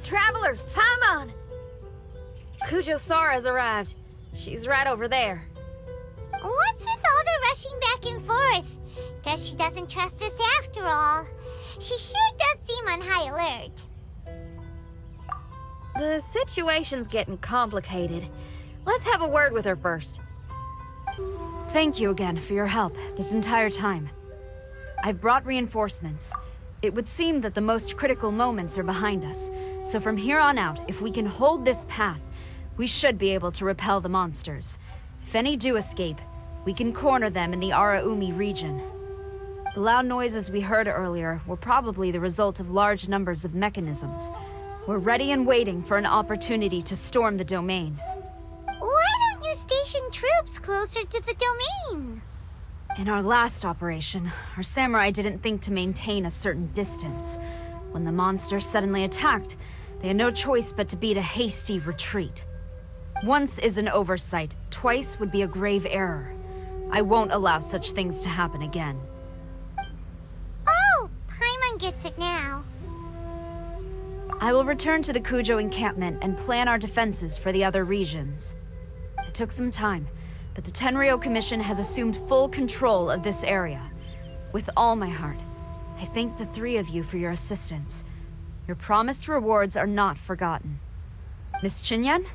Traveler, Paimon! Kujo Sara's arrived. She's right over there. What's with all the rushing back and forth? Guess she doesn't trust us after all. She sure does seem on high alert. The situation's getting complicated. Let's have a word with her first. Thank you again for your help this entire time. I've brought reinforcements. It would seem that the most critical moments are behind us, so from here on out, if we can hold this path, we should be able to repel the monsters. If any do escape, we can corner them in the Araumi region. The loud noises we heard earlier were probably the result of large numbers of mechanisms. We're ready and waiting for an opportunity to storm the domain. Why don't you station troops closer to the domain? In our last operation, our samurai didn't think to maintain a certain distance. When the monster suddenly attacked, they had no choice but to beat a hasty retreat. Once is an oversight, twice would be a grave error. I won't allow such things to happen again. Oh, Paimon gets it now. I will return to the Kujo encampment and plan our defenses for the other regions. It took some time, but the Tenryou Commission has assumed full control of this area. With all my heart, I thank the three of you for your assistance. Your promised rewards are not forgotten. Miss Chinyan,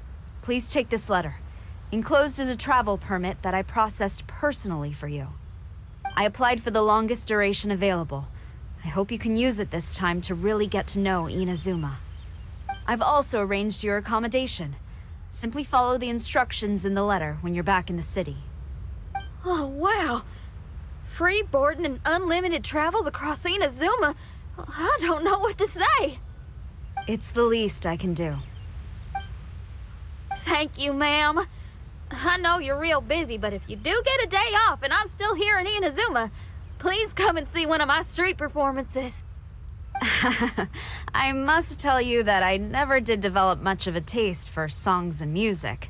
please take this letter. Enclosed is a travel permit that I processed personally for you. I applied for the longest duration available. I hope you can use it this time to really get to know Inazuma. I've also arranged your accommodation. Simply follow the instructions in the letter when you're back in the city. Oh, wow! Free boarding and unlimited travels across Inazuma? I don't know what to say! It's the least I can do. Thank you, ma'am. I know you're real busy, but if you do get a day off and I'm still here in Inazuma, please come and see one of my street performances. I must tell you that I never did develop much of a taste for songs and music.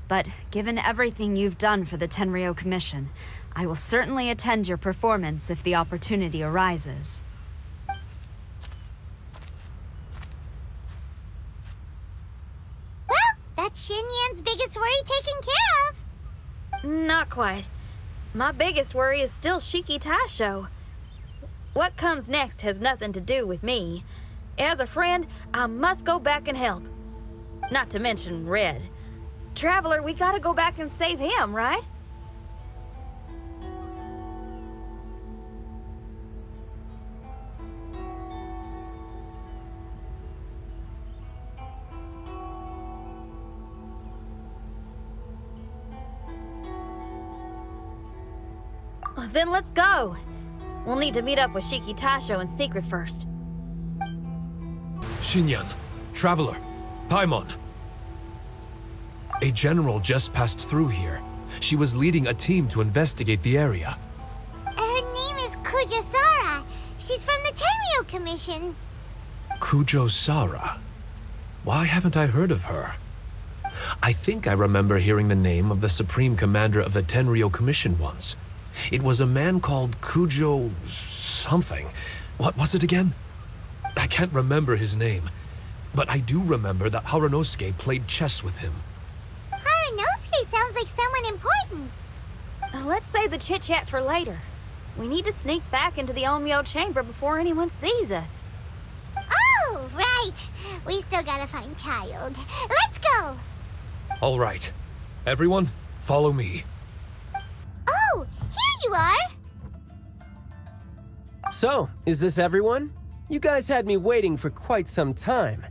But given everything you've done for the Tenryou Commission, I will certainly attend your performance if the opportunity arises. Well, that's Xinyan's biggest worry taken care of. Not quite. My biggest worry is still Shiki Taisho. What comes next has nothing to do with me. As a friend, I must go back and help. Not to mention Red. Traveler, we gotta go back and save him, right? Then let's go. We'll need to meet up with Shiki Taisho in secret first. Xinyan, Traveler, Paimon. A general just passed through here. She was leading a team to investigate the area. Her name is Kujo Sara. She's from the Tenryou Commission. Kujo Sara. Why haven't I heard of her? I think I remember hearing the name of the Supreme Commander of the Tenryou Commission once. It was a man called Kujo something. What was it again? I can't remember his name, but I do remember that Haranosuke played chess with him. Haranosuke sounds like someone important. Let's save the chit-chat for later. We need to sneak back into the Onmyo chamber before anyone sees us. Oh, right. We still gotta find Child. Let's go. All right. Everyone, follow me. Oh, here you are. So, is this everyone? You guys had me waiting for quite some time.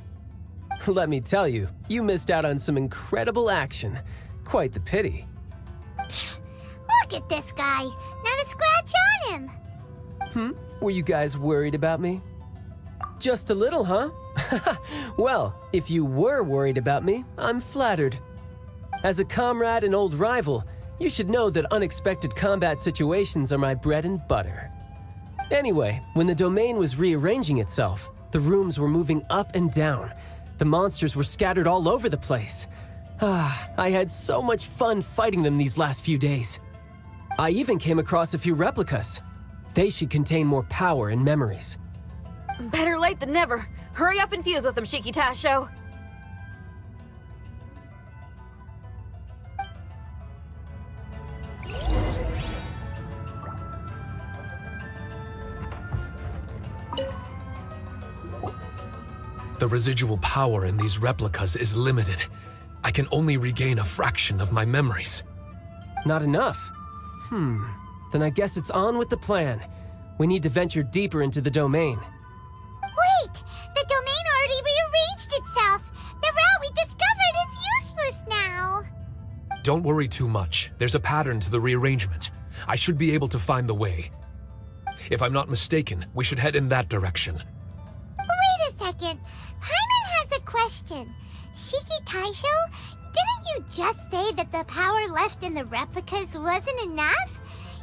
Let me tell you, you missed out on some incredible action. Quite the pity. Look at this guy. Not a scratch on him. Were you guys worried about me? Just a little, huh? Well, if you were worried about me, I'm flattered. As a comrade and old rival, you should know that unexpected combat situations are my bread and butter. Anyway, when the domain was rearranging itself, the rooms were moving up and down. The monsters were scattered all over the place. I had so much fun fighting them these last few days. I even came across a few replicas. They should contain more power and memories. Better late than never. Hurry up and fuse with them, Shiki Taisho. The residual power in these replicas is limited. I can only regain a fraction of my memories. Not enough? Then I guess it's on with the plan. We need to venture deeper into the domain. Wait! The domain already rearranged itself! The route we discovered is useless now! Don't worry too much. There's a pattern to the rearrangement. I should be able to find the way. If I'm not mistaken, we should head in that direction. Wait a second. Paimon has a question. Shiki Taisho, didn't you just say that the power left in the replicas wasn't enough?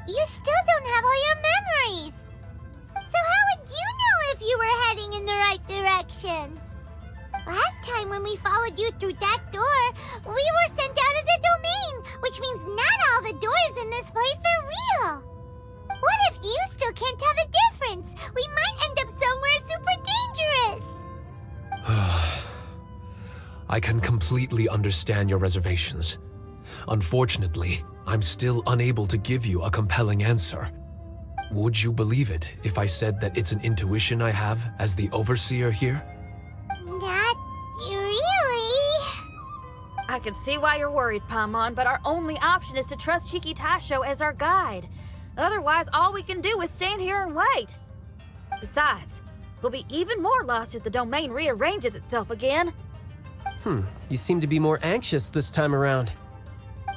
You still don't have all your memories. So how would you know if you were heading in the right direction? Last time when we followed you through that door, we were sent out of the domain, which means not all the doors in this place are real. What if you still can't tell the difference? We might end up somewhere super dangerous. I can completely understand your reservations. Unfortunately, I'm still unable to give you a compelling answer. Would you believe it if I said that it's an intuition I have as the overseer here? Not really. I can see why you're worried, Paimon, but our only option is to trust Shiki Taisho as our guide. Otherwise, all we can do is stand here and wait. Besides, we'll be even more lost if the domain rearranges itself again. You seem to be more anxious this time around.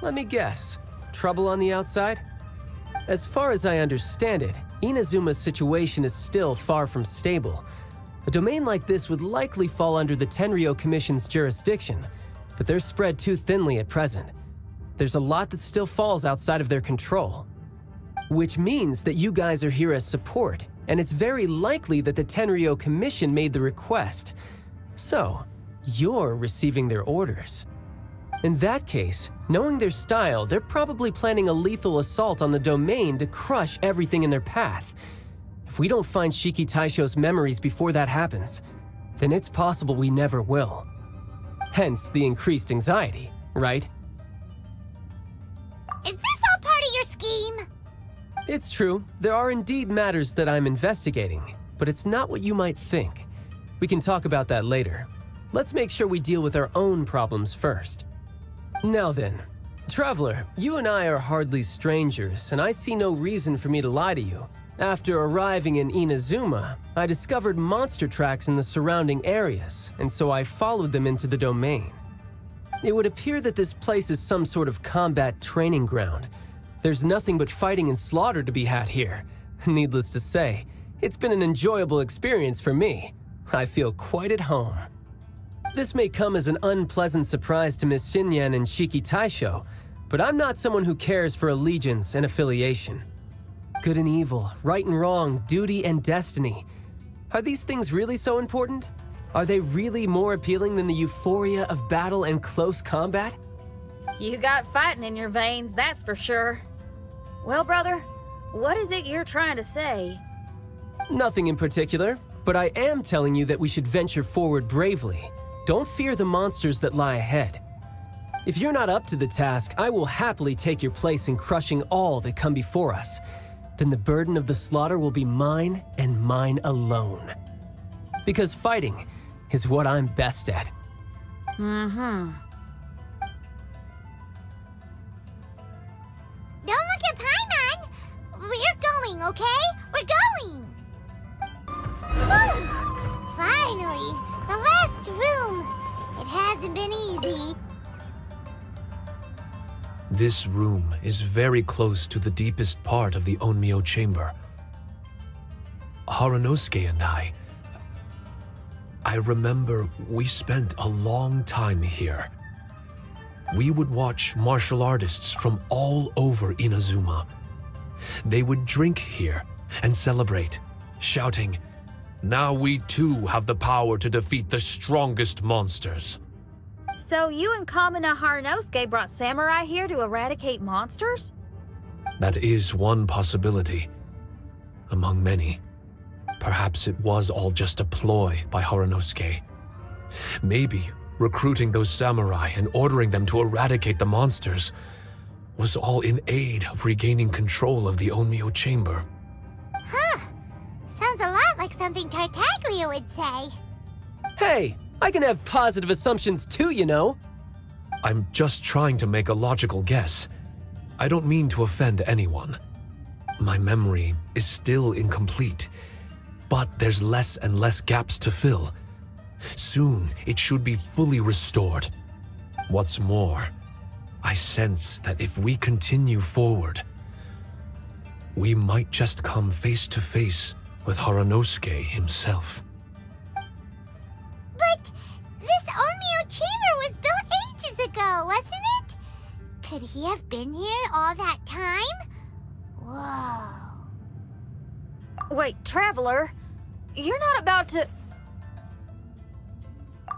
Let me guess. Trouble on the outside? As far as I understand it, Inazuma's situation is still far from stable. A domain like this would likely fall under the Tenryou Commission's jurisdiction, but they're spread too thinly at present. There's a lot that still falls outside of their control. Which means that you guys are here as support, and it's very likely that the Tenryou Commission made the request. So, you're receiving their orders. In that case, knowing their style, they're probably planning a lethal assault on the domain to crush everything in their path. If we don't find Shiki Taisho's memories before that happens, then it's possible we never will. Hence the increased anxiety, right? Is this all part of your scheme? It's true, there are indeed matters that I'm investigating, but it's not what you might think. We can talk about that later. Let's make sure we deal with our own problems first. Now then, Traveler, you and I are hardly strangers, and I see no reason for me to lie to you. After arriving in Inazuma, I discovered monster tracks in the surrounding areas, and so I followed them into the domain. It would appear that this place is some sort of combat training ground. There's nothing but fighting and slaughter to be had here. Needless to say, it's been an enjoyable experience for me. I feel quite at home. This may come as an unpleasant surprise to Miss Xinyan and Shiki Taisho, but I'm not someone who cares for allegiance and affiliation. Good and evil, right and wrong, duty and destiny. Are these things really so important? Are they really more appealing than the euphoria of battle and close combat? You got fighting in your veins, that's for sure. Well, brother, what is it you're trying to say? Nothing in particular, but I am telling you that we should venture forward bravely. Don't fear the monsters that lie ahead. If you're not up to the task, I will happily take your place in crushing all that come before us. Then the burden of the slaughter will be mine and mine alone. Because fighting is what I'm best at. Don't look at Paimon! We're going, okay? We're going! Whew! Finally! The last room! It hasn't been easy. This room is very close to the deepest part of the Onmyo chamber. Haranosuke and I remember we spent a long time here. We would watch martial artists from all over Inazuma. They would drink here and celebrate, shouting, "Now we too have the power to defeat the strongest monsters." So you and Kamina Haranosuke brought samurai here to eradicate monsters? That is one possibility, among many. Perhaps it was all just a ploy by Haranosuke. Maybe recruiting those samurai and ordering them to eradicate the monsters was all in aid of regaining control of the Onmyo chamber. Huh. Sounds a lot like something Tartaglia would say. Hey, I can have positive assumptions too, you know. I'm just trying to make a logical guess. I don't mean to offend anyone. My memory is still incomplete, but there's less and less gaps to fill. Soon, it should be fully restored. What's more, I sense that if we continue forward, we might just come face to face with Haranosuke himself. But this Onmyo chamber was built ages ago, wasn't it? Could he have been here all that time? Whoa. Wait, Traveler, you're not about to...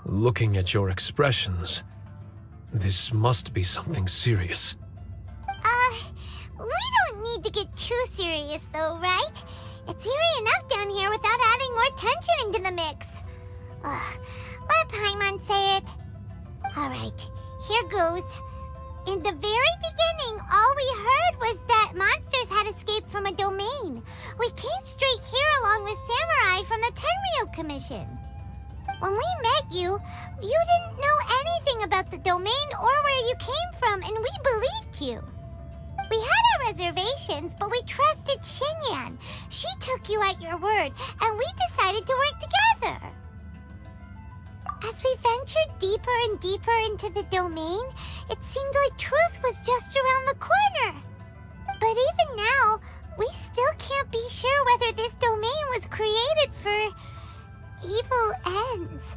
Looking at your expressions, this must be something serious. We don't need to get too serious though, right? It's eerie enough down here without adding more tension into the mix. Let Paimon say it. Alright, here goes. In the very beginning, all we heard was that monsters had escaped from a domain. We came straight here along with samurai from the Tenryou Commission. When we met you, you didn't know anything about the domain or where you came from, and we believed you. We had our reservations, but we trusted Xinyan. She took you at your word, and we decided to work together. As we ventured deeper and deeper into the domain, it seemed like truth was just around the corner. But even now, we still can't be sure whether this domain was created for evil ends.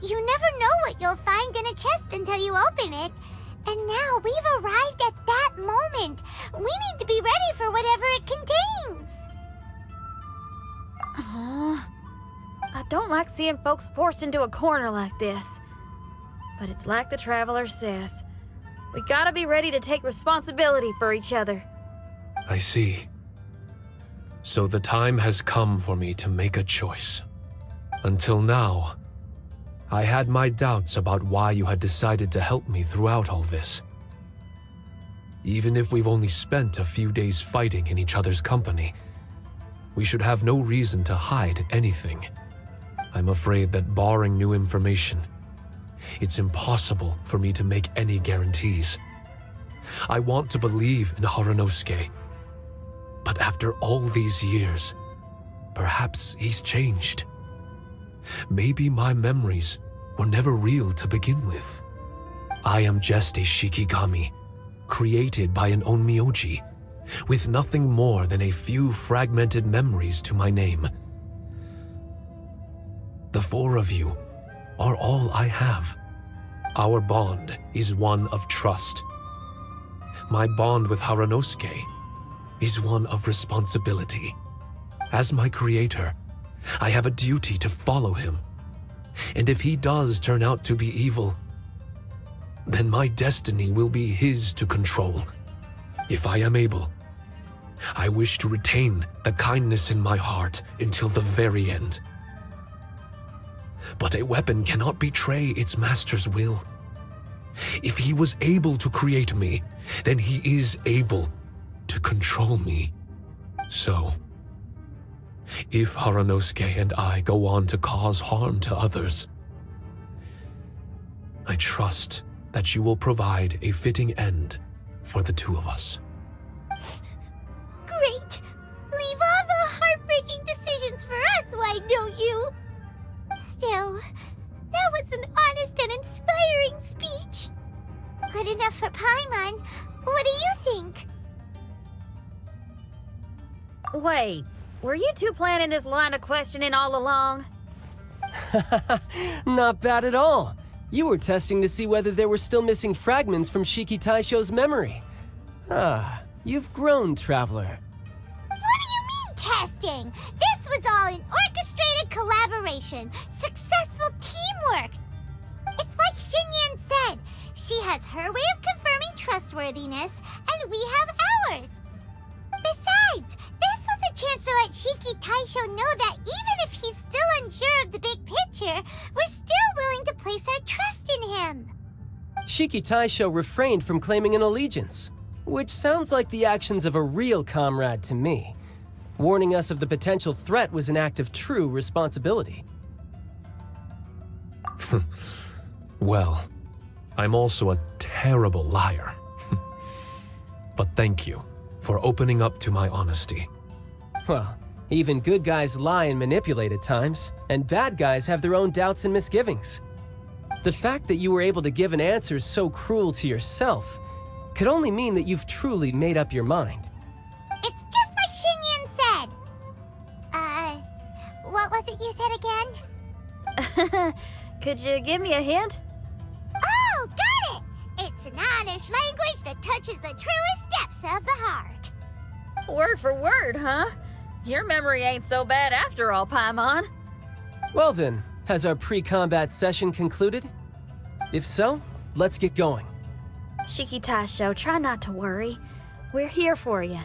You never know what you'll find in a chest until you open it. And now we've arrived at that moment. We need to be ready for whatever it contains. I don't like seeing folks forced into a corner like this. But it's like the Traveler says. We gotta be ready to take responsibility for each other. I see. So the time has come for me to make a choice. Until now, I had my doubts about why you had decided to help me throughout all this. Even if we've only spent a few days fighting in each other's company, we should have no reason to hide anything. I'm afraid that barring new information, it's impossible for me to make any guarantees. I want to believe in Haranosuke, but after all these years, perhaps he's changed. Maybe my memories were never real to begin with. I am just a Shikigami, created by an Onmyoji, with nothing more than a few fragmented memories to my name. The four of you are all I have. Our bond is one of trust. My bond with Haranosuke is one of responsibility. As my creator, I have a duty to follow him. And if he does turn out to be evil, then my destiny will be his to control. If I am able, I wish to retain the kindness in my heart until the very end. But a weapon cannot betray its master's will. If he was able to create me, then he is able to control me. So, if Haranosuke and I go on to cause harm to others, I trust that you will provide a fitting end for the two of us. Great! Leave all the heartbreaking decisions for us, why don't you? Still, that was an honest and inspiring speech. Good enough for Paimon. What do you think? Wait, were you two planning this line of questioning all along? Not bad at all. You were testing to see whether there were still missing fragments from Shiki Taisho's memory. Ah, you've grown, Traveler. What do you mean, testing? This was all an orchestrated collaboration, successful teamwork. It's like Xinyan said, she has her way of confirming trustworthiness, and we have ours. Besides, this was a chance wants to let Shiki Taisho know that even if he's still unsure of the big picture, we're still willing to place our trust in him. Shiki Taisho refrained from claiming an allegiance, which sounds like the actions of a real comrade to me. Warning us of the potential threat was an act of true responsibility. Well, I'm also a terrible liar. But thank you for opening up to my honesty. Well, even good guys lie and manipulate at times, and bad guys have their own doubts and misgivings. The fact that you were able to give an answer so cruel to yourself could only mean that you've truly made up your mind. It's just like Xingyan said. What was it you said again? Could you give me a hint? Oh, got it! It's an honest language that touches the truest depths of the heart. Word for word, huh? Your memory ain't so bad after all, Paimon. Well then, has our pre-combat session concluded? If so, let's get going. Shiki Taisho, try not to worry. We're here for you.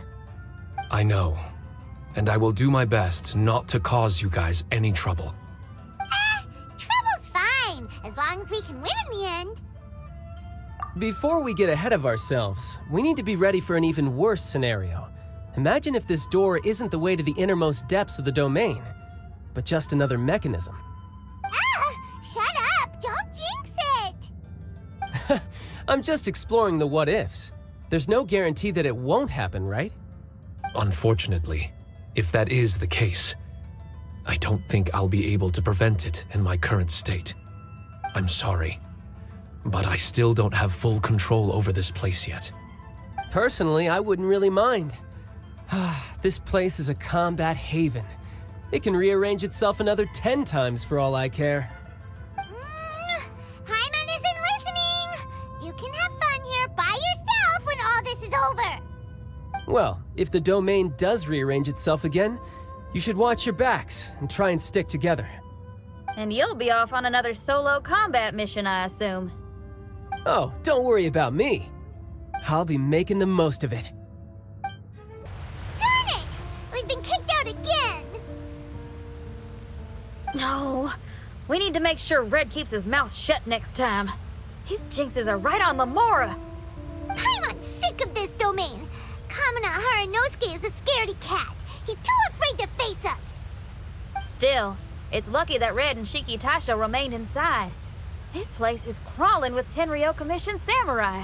I know, and I will do my best not to cause you guys any trouble. Trouble's fine, as long as we can win in the end. Before we get ahead of ourselves, we need to be ready for an even worse scenario. Imagine if this door isn't the way to the innermost depths of the domain, but just another mechanism. Shut up! Don't jinx it! I'm just exploring the what-ifs. There's no guarantee that it won't happen, right? Unfortunately, if that is the case, I don't think I'll be able to prevent it in my current state. I'm sorry, but I still don't have full control over this place yet. Personally, I wouldn't really mind. This place is a combat haven. It can rearrange itself another 10 times for all I care. Paimon isn't listening! You can have fun here by yourself when all this is over! Well, if the domain does rearrange itself again, you should watch your backs and try and stick together. And you'll be off on another solo combat mission, I assume. Oh, don't worry about me. I'll be making the most of it. Darn it! We've been kicked out again! No, we need to make sure Red keeps his mouth shut next time. His jinxes are right on Lamora. Paimon's sick of this domain. Kamina Haranosuke is a scaredy cat. He's too afraid to face us. Still, it's lucky that Red and Shiki Taisho remained inside. This place is crawling with Tenryou Commission samurai.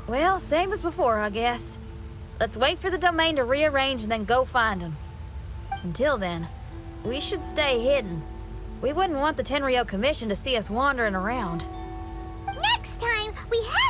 Well, same as before, I guess. Let's wait for the domain to rearrange and then go find them. Until then, we should stay hidden. We wouldn't want the Tenryou Commission to see us wandering around. Next time, we have